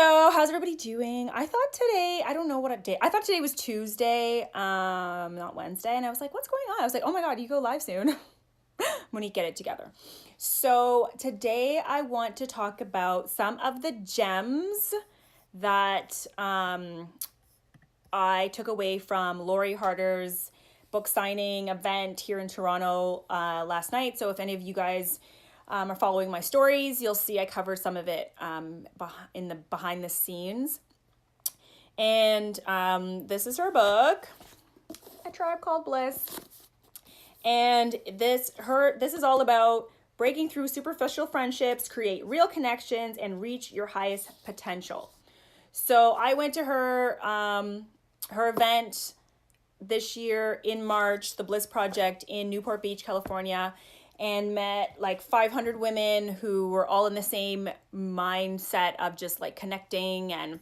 So, how's everybody doing? I thought today, I don't know what day. I thought today was Tuesday, not Wednesday, and I was like, what's going on? I was like, oh my god, you go live soon. When you get it together. So, today I want to talk about some of the gems that I took away from Lori Harder's book signing event here in Toronto last night. So, if any of you guys are following my stories, you'll see I cover some of it in the behind the scenes. And this is her book, A Tribe Called Bliss. And this is all about breaking through superficial friendships, create real connections, and reach your highest potential. So I went to her event this year in March, the Bliss Project in Newport Beach, California, and met like 500 women who were all in the same mindset of just like connecting, and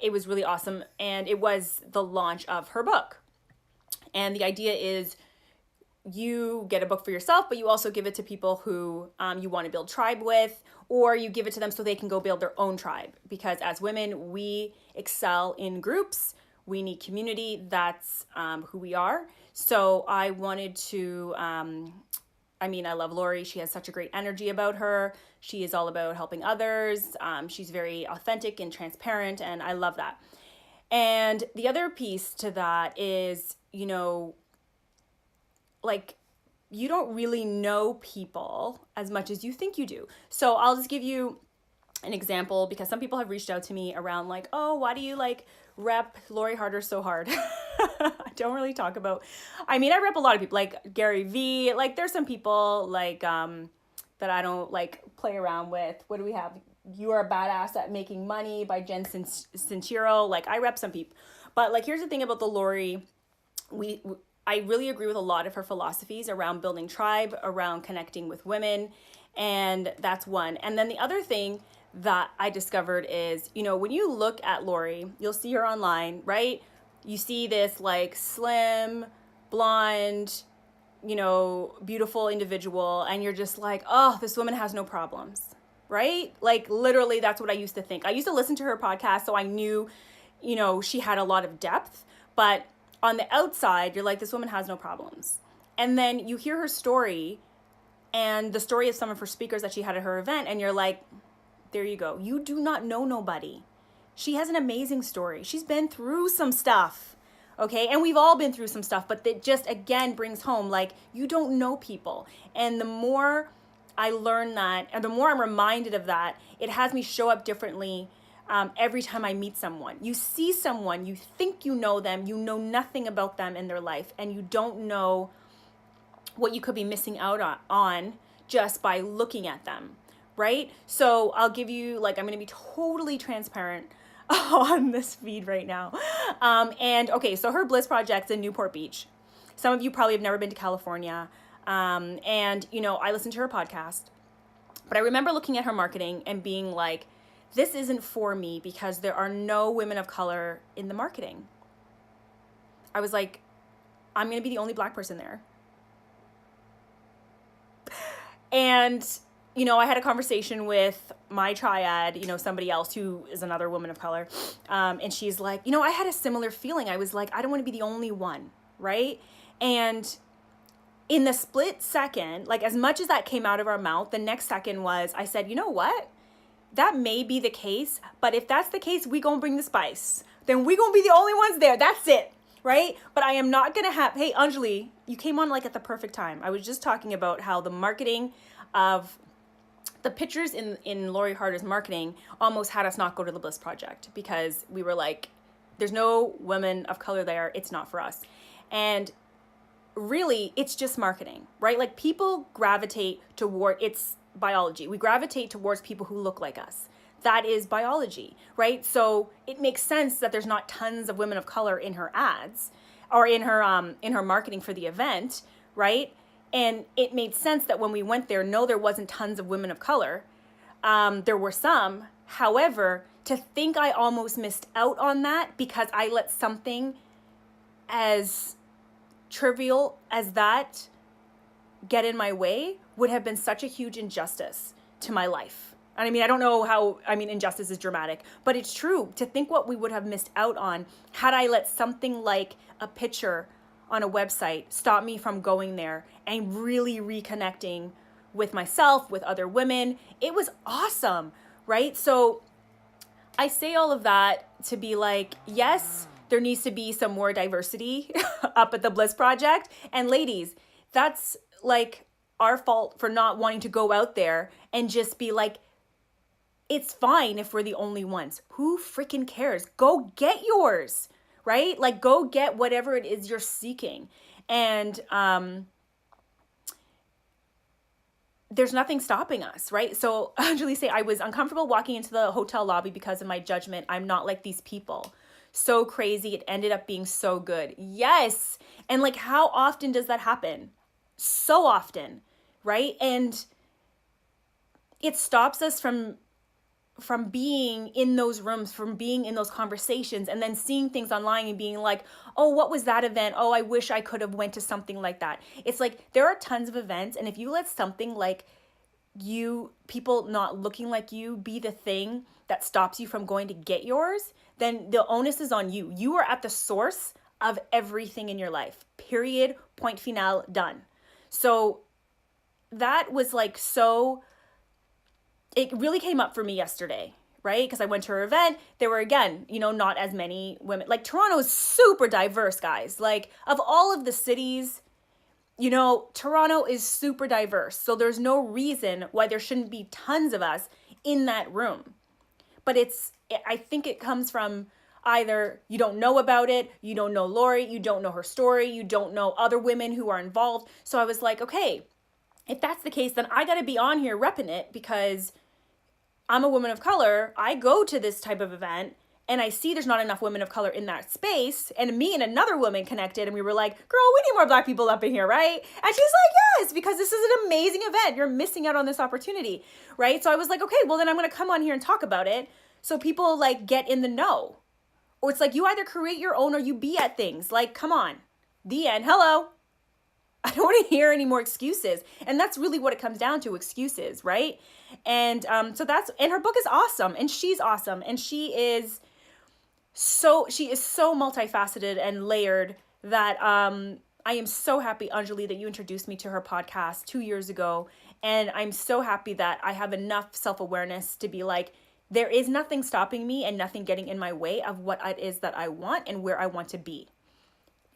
it was really awesome. And it was the launch of her book. And the idea is you get a book for yourself, but you also give it to people who you want to build tribe with, or you give it to them so they can go build their own tribe. Because as women, we excel in groups. We need community. That's who we are. So I wanted to... I love Lori. She has such a great energy about her. She is all about helping others. She's very authentic and transparent, and I love that. And the other piece to that is, you don't really know people as much as you think you do. So I'll just give you an example, because some people have reached out to me around like, oh, why do you rep Lori Harder so hard? I don't really talk about, I rep a lot of people like Gary Vee, there's some people that I don't play around with. What do we have? You Are a Badass at Making Money by Jen Sincero. I rep some people, but here's the thing about the Lori, I really agree with a lot of her philosophies around building tribe, around connecting with women, and that's one. And then the other thing that I discovered is, when you look at Lori, you'll see her online, right? You see this slim, blonde, beautiful individual, and you're just like, oh, this woman has no problems, right? Literally, that's what I used to think. I used to listen to her podcast, so I knew, she had a lot of depth, but on the outside, you're like, this woman has no problems. And then you hear her story and the story of some of her speakers that she had at her event, and you're like, there you go. You do not know nobody. She has an amazing story. She's been through some stuff, okay? And we've all been through some stuff, but that just, again, brings home, you don't know people. And the more I learn that, and the more I'm reminded of that, it has me show up differently every time I meet someone. You see someone, you think you know them, you know nothing about them in their life, and you don't know what you could be missing out on just by looking at them, right? So I'll give you, I'm going to be totally transparent on this feed right now. So her Bliss Project's in Newport Beach. Some of you probably have never been to California. I listened to her podcast, but I remember looking at her marketing and being like, this isn't for me because there are no women of color in the marketing. I was like, I'm going to be the only Black person there. And, I had a conversation with my triad, somebody else who is another woman of color. And she's like, I had a similar feeling. I was like, I don't want to be the only one, right? And in the split second, as much as that came out of our mouth, the next second was, I said, you know what? That may be the case, but if that's the case, we gonna bring the spice. Then we gonna be the only ones there. That's it, right? But I am not gonna have, hey, Anjali, you came on at the perfect time. I was just talking about how the marketing of the pictures in Lori Harder's marketing almost had us not go to the Bliss Project, because we were like, there's no women of color there. It's not for us. And really, it's just marketing, right? People gravitate toward, it's biology. We gravitate towards people who look like us. That is biology, right? So it makes sense that there's not tons of women of color in her ads or in her marketing for the event, right? And it made sense that when we went there, no, there wasn't tons of women of color. There were some. However, to think I almost missed out on that because I let something as trivial as that get in my way would have been such a huge injustice to my life, And I mean, I don't know how, I mean, injustice is dramatic, but it's true to think what we would have missed out on had I let something like a picture on a website stop me from going there and really reconnecting with myself, with other women. It was awesome, right? So I say all of that to be like, yes, there needs to be some more diversity up at the Bliss Project. And ladies, that's like our fault for not wanting to go out there and just be like, it's fine if we're the only ones. Who freaking cares? Go get yours, right? Like, go get whatever it is you're seeking. And there's nothing stopping us, right? So Anjali say, I was uncomfortable walking into the hotel lobby because of my judgment. I'm not like these people. So crazy. It ended up being so good. Yes. And like, how often does that happen? So often, right? And it stops us from being in those rooms, from being in those conversations, and then seeing things online and being like, oh, what was that event? Oh, I wish I could have went to something like that. It's like, there are tons of events, and if you let something like people not looking like you be the thing that stops you from going to get yours, then the onus is on you. You are at the source of everything in your life. Period. Point final. Done. So that was like it really came up for me yesterday, right? Because I went to her event. There were, again, not as many women. Like, Toronto is super diverse, guys. Like, of all of the cities, Toronto is super diverse. So there's no reason why there shouldn't be tons of us in that room. But I think it comes from either you don't know about it, you don't know Lori, you don't know her story, you don't know other women who are involved. So I was like, okay, if that's the case, then I got to be on here repping it, because I'm a woman of color. I go to this type of event and I see there's not enough women of color in that space. And me and another woman connected and we were like, girl, we need more Black people up in here, right? And she's like, yes, because this is an amazing event. You're missing out on this opportunity, right? So I was like, okay, well then I'm going to come on here and talk about it so people like get in the know. Or it's like, you either create your own or you be at things. Like, come on. The end. Hello. I don't want to hear any more excuses. And that's really what it comes down to, excuses, right? And and her book is awesome, and she's awesome, and she is so multifaceted and layered that I am so happy, Anjali, that you introduced me to her podcast 2 years ago. And I'm so happy that I have enough self-awareness to be like, there is nothing stopping me and nothing getting in my way of what it is that I want and where I want to be.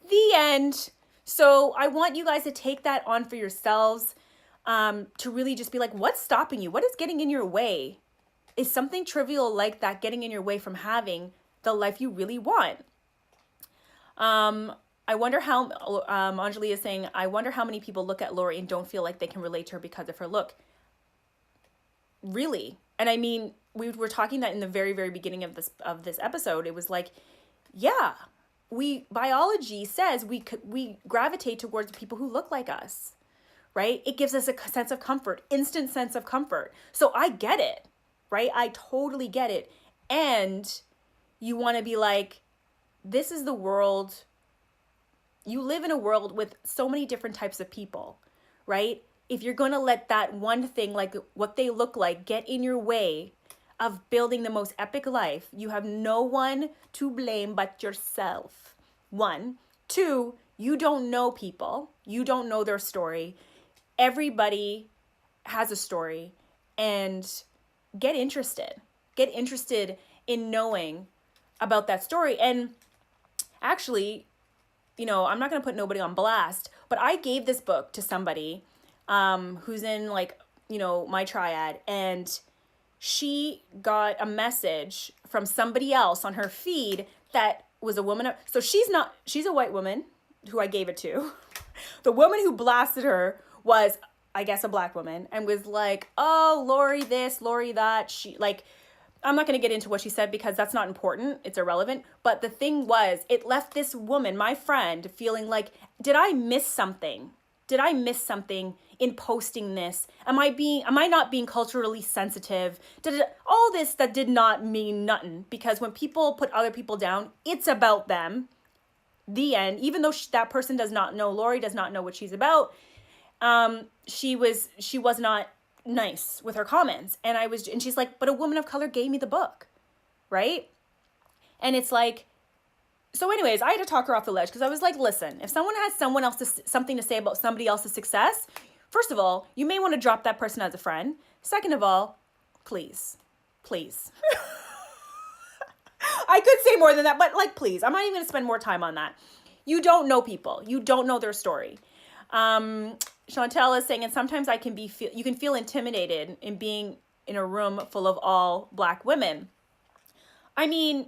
The end. So I want you guys to take that on for yourselves, to really just be like, what's stopping you? What is getting in your way? Is something trivial like that getting in your way from having the life you really want? I wonder how, Anjali is saying, I wonder how many people look at Lori and don't feel like they can relate to her because of her look. Really? And I mean, we were talking that in the very, very beginning of this episode. It was like, yeah. Biology says we gravitate towards people who look like us, right? It gives us a sense of comfort, instant sense of comfort. So I get it, right? I totally get it. And you want to be like, this is the world. You live in a world with so many different types of people, right? If you're going to let that one thing, like what they look like, get in your way of building the most epic life, you have no one to blame but yourself. 1. 2, you don't know people. You don't know their story. Everybody has a story, and get interested. Get interested in knowing about that story. And actually, I'm not going to put nobody on blast, but I gave this book to somebody who's in my triad, and she got a message from somebody else on her feed that was a woman. So she's a white woman who I gave it to. The woman who blasted her was, I guess, a Black woman, and was like, oh, Lori this, Lori that. I'm not going to get into what she said because that's not important. It's irrelevant. But the thing was, it left this woman, my friend, feeling like, did I miss something? Did I miss something in posting this? Am I not being culturally sensitive? All this that did not mean nothing, because when people put other people down, it's about them. The end. Even though that person does not know, Lori does not know what she's about. She was not nice with her comments. And she's like, but a woman of color gave me the book, right? And it's like, so anyways, I had to talk her off the ledge because I was like, listen, if someone has something to say about somebody else's success, first of all, you may want to drop that person as a friend. Second of all, please. I could say more than that, but like, please, I'm not even going to spend more time on that. You don't know people. You don't know their story. Chantel is saying, and sometimes you can feel intimidated in being in a room full of all Black women. I mean,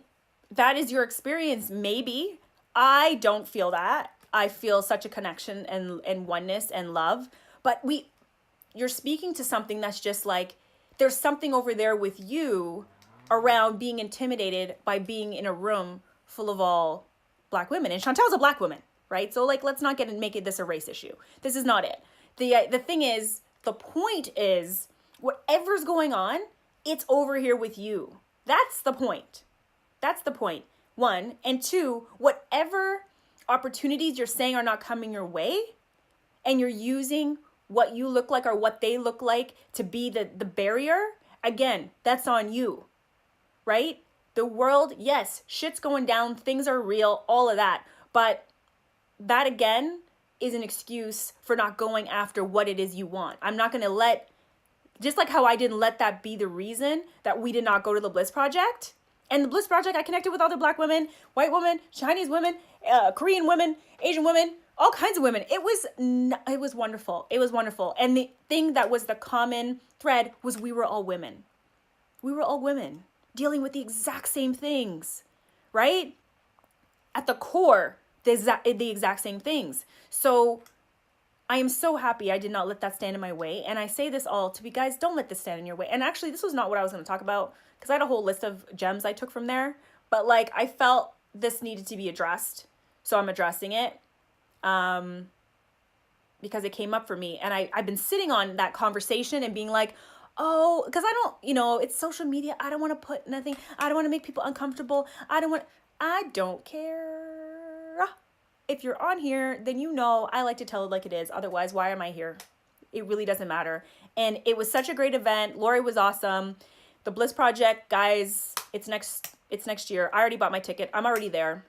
that is your experience, maybe. I don't feel that. I feel such a connection and oneness and love. But you're speaking to something that's just like, there's something over there with you around being intimidated by being in a room full of all Black women. And Chantel's a Black woman, right? So like, let's not make this a race issue. This is not it. The thing is, the point is, whatever's going on, it's over here with you. That's the point. That's the point. One. And two, whatever opportunities you're saying are not coming your way, and you're using what you look like or what they look like to be the barrier, again, that's on you, right? The world, yes, shit's going down, things are real, all of that. But that, again, is an excuse for not going after what it is you want. I'm not going to just like how I didn't let that be the reason that we did not go to the Bliss Project. And the Bliss Project, I connected with other Black women, white women, Chinese women, Korean women, Asian women, all kinds of women. It was wonderful. It was wonderful. And the thing that was the common thread was we were all women. We were all women dealing with the exact same things, right? At the core, the exact same things. So I am so happy I did not let that stand in my way. And I say this all to you guys, don't let this stand in your way. And actually, this was not what I was going to talk about, because I had a whole list of gems I took from there. But like, I felt this needed to be addressed. So I'm addressing it because it came up for me. And I've been sitting on that conversation and being like, oh, because I don't, it's social media. I don't want to put nothing. I don't want to make people uncomfortable. I don't care. If you're on here, then I like to tell it like it is. Otherwise, why am I here? It really doesn't matter. And it was such a great event. Lori was awesome. The Bliss Project, guys, it's next year. I already bought my ticket. I'm already there.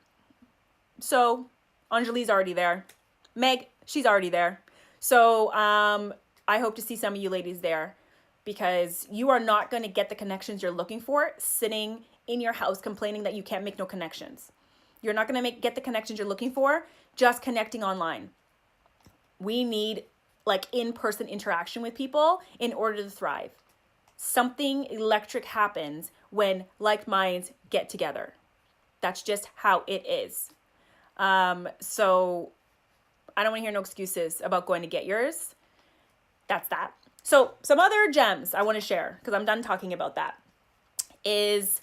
So Anjali's already there. Meg, she's already there. So I hope to see some of you ladies there, because you are not going to get the connections you're looking for sitting in your house complaining that you can't make no connections. You're not going to get the connections you're looking for just connecting online. We need like in-person interaction with people in order to thrive. Something electric happens when like minds get together. That's just how it is. So I don't want to hear no excuses about going to get yours. That's that. So some other gems I want to share, because I'm done talking about that, is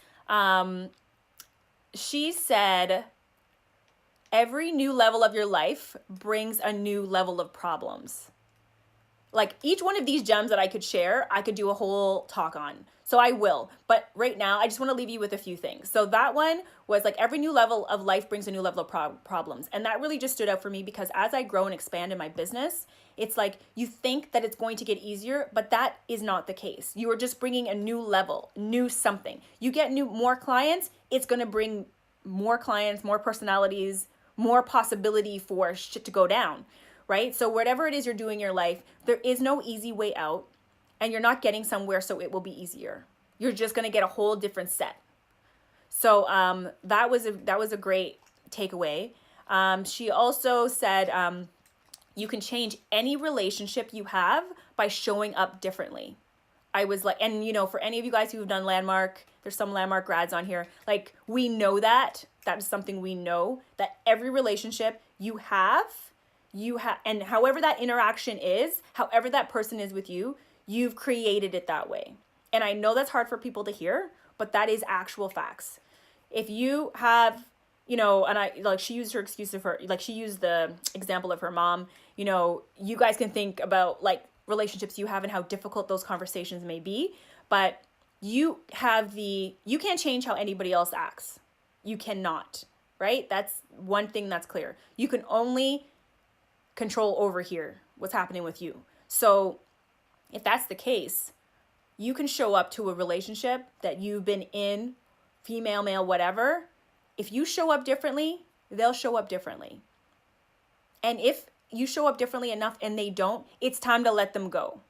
she said, every new level of your life brings a new level of problems. Like each one of these gems that I could share, I could do a whole talk on. So I will. But right now, I just want to leave you with a few things. So that one was like, every new level of life brings a new level of problems. And that really just stood out for me, because as I grow and expand in my business, it's like you think that it's going to get easier, but that is not the case. You are just bringing a new level, new something. You get more clients, it's going to bring more clients, more personalities, more possibility for shit to go down, right? So whatever it is you're doing in your life, there is no easy way out, and you're not getting somewhere so it will be easier. You're just going to get a whole different set. So that was a great takeaway. She also said you can change any relationship you have by showing up differently. I was like, and for any of you guys who've done Landmark, there's some Landmark grads on here, like we know that is something we know, that every relationship you have, and however that interaction is, however that person is with you, you've created it that way. And I know that's hard for people to hear, but that is actual facts. If you have, and she used she used the example of her mom, you guys can think about like relationships you have and how difficult those conversations may be, but you can't change how anybody else acts. You cannot, right? That's one thing that's clear. You can only control over here what's happening with you. So if that's the case, you can show up to a relationship that you've been in, female, male, whatever. If you show up differently, they'll show up differently. And if you show up differently enough and they don't, it's time to let them go.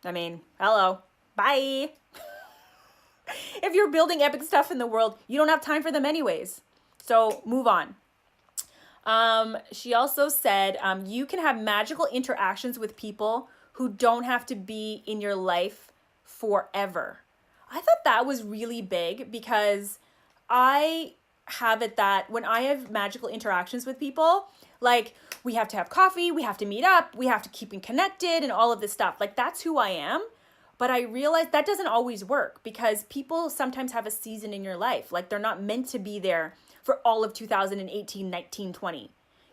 I mean, hello, bye. If you're building epic stuff in the world, you don't have time for them anyways. So move on. She also said, you can have magical interactions with people who don't have to be in your life forever. I thought that was really big because I have it that when I have magical interactions with people, like we have to have coffee, we have to meet up, we have to keep connected and all of this stuff. Like that's who I am. But I realized that doesn't always work because people sometimes have a season in your life. Like they're not meant to be there for all of 2018, 19, 20.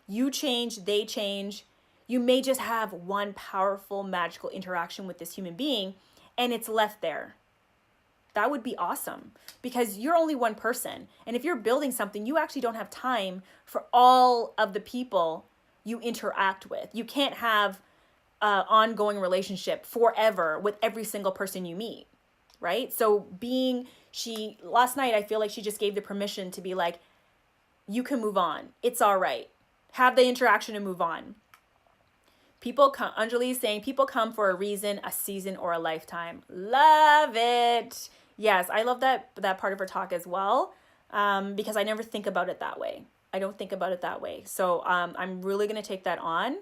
You change, they change. You may just have one powerful, magical interaction with this human being and it's left there. That would be awesome because you're only one person. And if you're building something, you actually don't have time for all of the people you interact with. You can't have an ongoing relationship forever with every single person you meet, right? So last night, I feel like she just gave the permission to be like, you can move on. It's all right. Have the interaction and move on. People come, Anjali's saying, people come for a reason, a season, or a lifetime. Love it. Yes, I love that part of her talk as well, because I never think about it that way. I don't think about it that way. So I'm really going to take that on.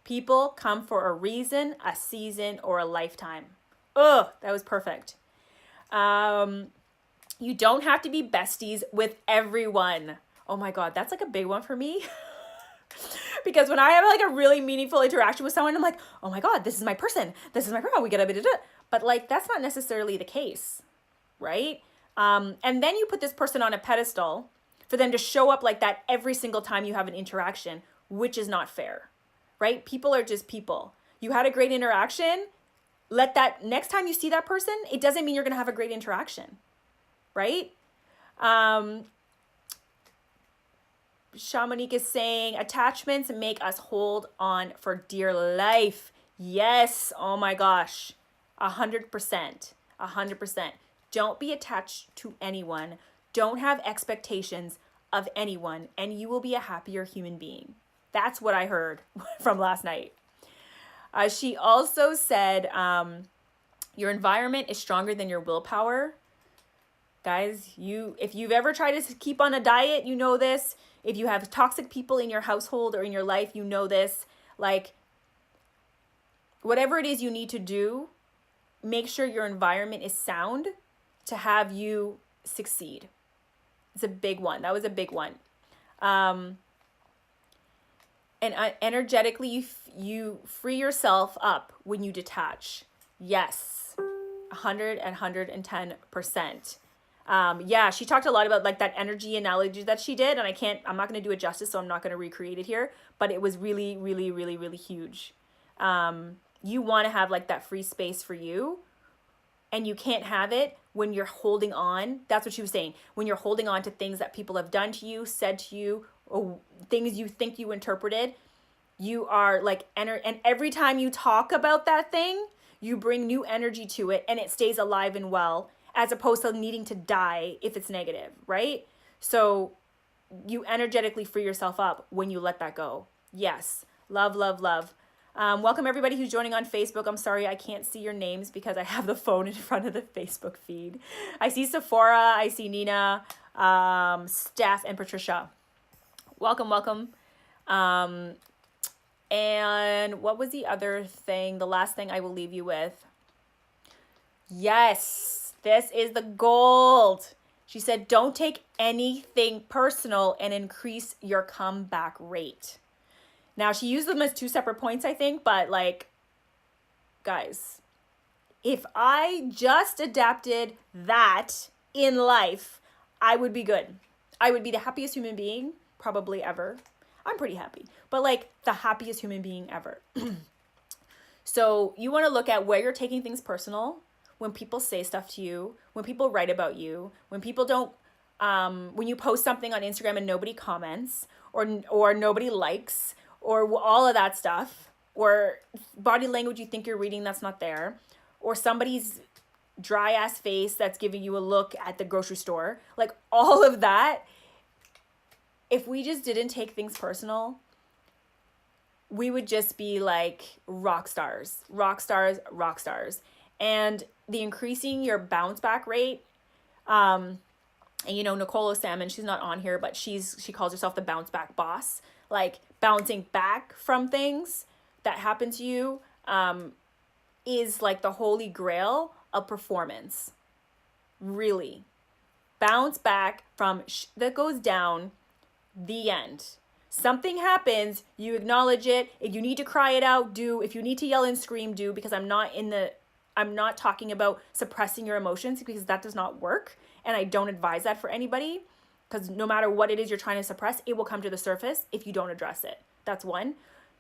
People come for a reason, a season, or a lifetime. Ugh, that was perfect. You don't have to be besties with everyone. Oh my God, that's like a big one for me. Because when I have like a really meaningful interaction with someone, I'm like, oh my God, this is my person. This is my girl. We get a bit of it. But like, that's not necessarily the case, right? And then you put this person on a pedestal for them to show up like that every single time you have an interaction, which is not fair, right? People are just people. You had a great interaction. Let that, next time you see that person, it doesn't mean you're going to have a great interaction, right? Shamanique is saying attachments make us hold on for dear life. Yes. Oh my gosh. 100%. 100%. Don't be attached to anyone. Don't have expectations of anyone, and you will be a happier human being. That's what I heard from last night. She also said, your environment is stronger than your willpower. Guys, if you've ever tried to keep on a diet, you know this. If you have toxic people in your household or in your life, you know this. Like, whatever it is you need to do, make sure your environment is sound to have you succeed. It's a big one. That was a big one. And energetically, you free yourself up when you detach. Yes, 110%. Yeah, she talked a lot about like that energy analogy that she did, and I'm not going to do it justice, so I'm not going to recreate it here, but it was really, really, really, really huge. You want to have like that free space for you, and you can't have it when you're holding on. That's what she was saying. When you're holding on to things that people have done to you, said to you, or things you think you interpreted, you are like, and every time you talk about that thing, you bring new energy to it, and it stays alive and well, as opposed to needing to die if it's negative, right? So you energetically free yourself up when you let that go. Yes. Love, love, love. Welcome everybody who's joining on Facebook. I'm sorry I can't see your names because I have the phone in front of the Facebook feed. I see Sephora, I see Nina, Steph, and Patricia. Welcome, welcome. And what was the other thing? The last thing I will leave you with. Yes. This is the gold. She said, don't take anything personal and increase your comeback rate. Now, she used them as two separate points, I think, but like, guys, if I just adapted that in life, I would be good. I would be the happiest human being probably ever. I'm pretty happy, but like the happiest human being ever. So you want to look at where you're taking things personal. When people say stuff to you, when people write about you, when people don't, when you post something on Instagram and nobody comments or nobody likes or all of that stuff, or body language you think you're reading that's not there, or somebody's dry ass face that's giving you a look at the grocery store. Like all of that, if we just didn't take things personal, we would just be like rock stars. And the increasing your bounce back rate, and you know, Nicole Salmon, she's not on here, but she calls herself the bounce back boss. Like bouncing back from things that happen to you is like the holy grail of performance. Really. Bounce back from that goes down, the end. Something happens, you acknowledge it. If you need to cry it out, do. If you need to yell and scream, do, because I'm not talking about suppressing your emotions, because that does not work. And I don't advise that for anybody, because no matter what it is you're trying to suppress, it will come to the surface if you don't address it. That's one.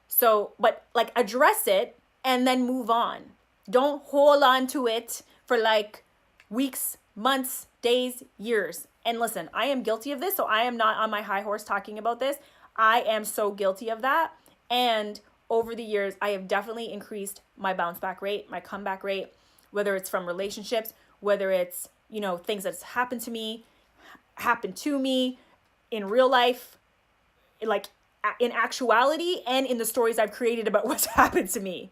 So, but like address it and then move on. Don't hold on to it for like weeks, months, days, years. And listen, I am guilty of this, so I am not on my high horse talking about this. I am so guilty of that. And over the years, I have definitely increased my bounce back rate, my comeback rate, whether it's from relationships, whether it's, you know, things that's happened to me in real life, like in actuality, and in the stories I've created about what's happened to me.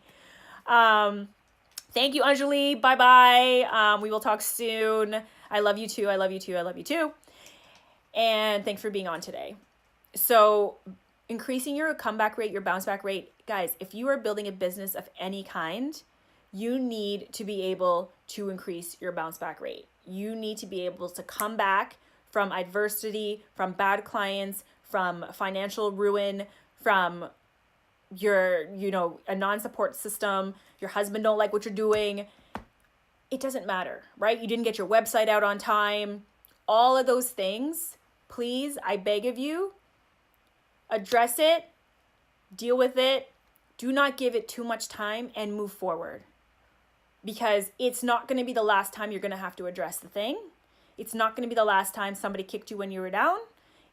Thank you, Anjali. Bye-bye. We will talk soon. I love you too. I love you too. I love you too. And thanks for being on today. So increasing your comeback rate, your bounce back rate, guys, if you are building a business of any kind, you need to be able to increase your bounce back rate. You need to be able to come back from adversity, from bad clients, from financial ruin, from your, you know, a non-support system, your husband don't like what you're doing. It doesn't matter, right? You didn't get your website out on time. All of those things, please, I beg of you, address it, deal with it. Do not give it too much time and move forward, because it's not going to be the last time you're going to have to address the thing. It's not going to be the last time somebody kicked you when you were down.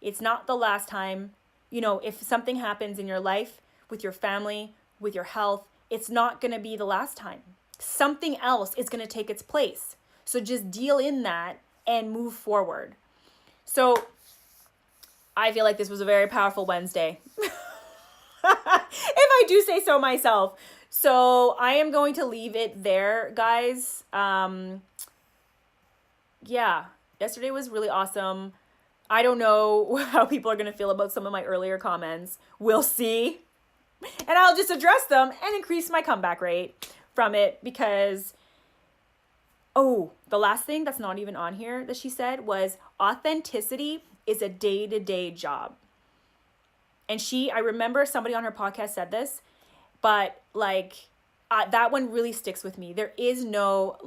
It's not the last time, you know, if something happens in your life, with your family, with your health, it's not going to be the last time. Something else is going to take its place. So just deal in that and move forward. So I feel like this was a very powerful Wednesday, if I do say so myself. So I am going to leave it there, guys. Yeah, yesterday was really awesome. I don't know how people are going to feel about some of my earlier comments. We'll see. And I'll just address them and increase my comeback rate from it, because, oh, the last thing that's not even on here that she said was authenticity is a day-to-day job. And I remember somebody on her podcast said this, but like that one really sticks with me. There is no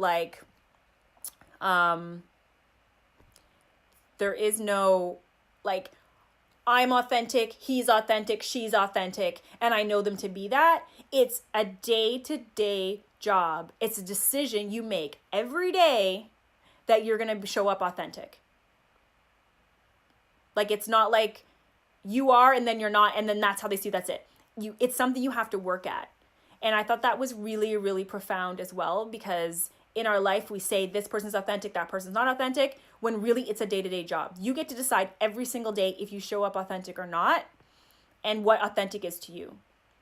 I'm authentic, he's authentic, she's authentic, and I know them to be that. It's a day-to-day job. It's a decision you make every day that you're going to show up authentic. Like, it's not like you are and then you're not, and then that's how they see that's it. It's something you have to work at. And I thought that was really, really profound as well, because in our life, we say this person's authentic, that person's not authentic, when really it's a day-to-day job. You get to decide every single day if you show up authentic or not, and what authentic is to you.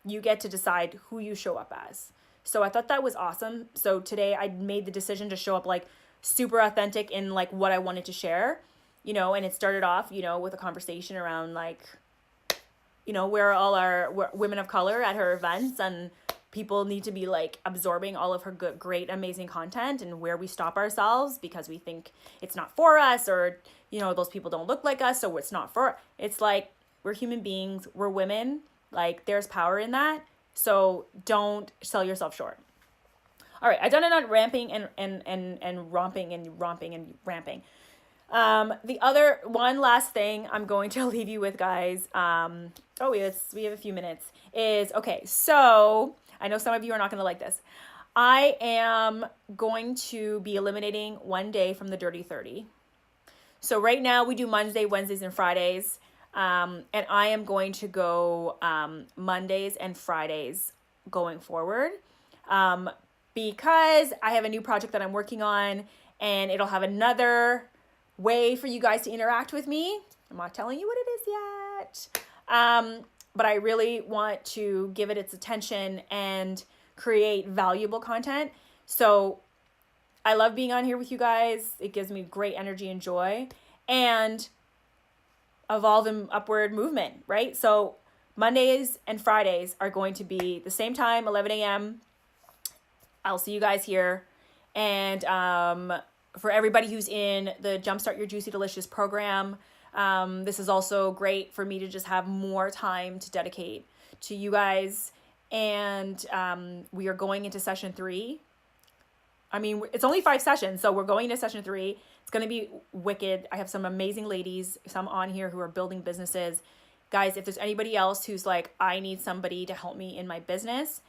You get to decide who you show up as. So I thought that was awesome. So today I made the decision to show up like super authentic in like what I wanted to share, you know, and it started off, you know, with a conversation around like, you know, where all our women of color at her events, and people need to be like absorbing all of her good, great, amazing content, and where we stop ourselves because we think it's not for us, or, you know, those people don't look like us, so it's not for, it's like, we're human beings, we're women, like there's power in that. So don't sell yourself short. All right, I've done it on ramping and romping and romping and ramping. The other one last thing I'm going to leave you with, guys, we have a few minutes, is, okay, so I know some of you are not going to like this. I am going to be eliminating one day from the Dirty 30. So right now we do Monday, Wednesdays, and Fridays. And I am going to go Mondays and Fridays going forward. Because I have a new project that I'm working on, and it'll have another way for you guys to interact with me. I'm not telling you what it is yet. But I really want to give it its attention and create valuable content. So I love being on here with you guys. It gives me great energy and joy, and evolve and upward movement, right? So Mondays and Fridays are going to be the same time, 11 a.m. I'll see you guys here. And for everybody who's in the Jumpstart Your Juicy Delicious program, this is also great for me to just have more time to dedicate to you guys. And we are going into session 3. I mean, it's only 5 sessions, so we're going into session 3. It's going to be wicked. I have some amazing ladies, some on here who are building businesses. Guys, if there's anybody else who's like, I need somebody to help me in my business,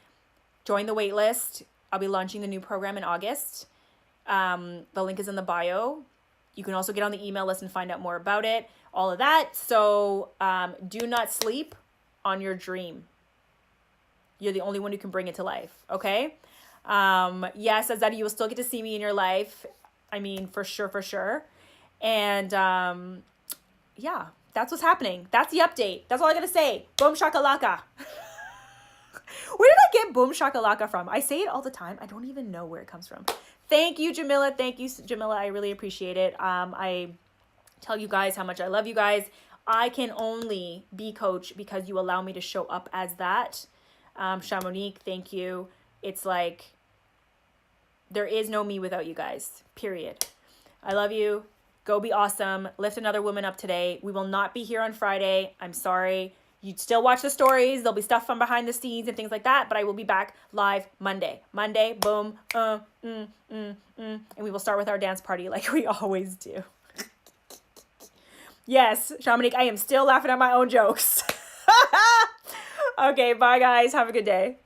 join the wait list. I'll be launching the new program in August. The link is in the bio. You can also get on the email list and find out more about it, all of that. So do not sleep on your dream. You're the only one who can bring it to life, okay? Yes, Azadi, you will still get to see me in your life. I mean, for sure. And yeah, that's what's happening. That's the update. That's all I gotta say. Boom shakalaka. Where did I get boom shakalaka from? I say it all the time. I don't even know where it comes from. Thank you, Jamila. Thank you, Jamila. I really appreciate it. I tell you guys how much I love you guys. I can only be coach because you allow me to show up as that. Shamonique, thank you. It's like, there is no me without you guys, period. I love you. Go be awesome. Lift another woman up today. We will not be here on Friday. I'm sorry. You'd still watch the stories. There'll be stuff from behind the scenes and things like that, but I will be back live Monday. Monday, boom, and we will start with our dance party like we always do. Yes, Shamanique, I am still laughing at my own jokes. Okay, bye guys. Have a good day.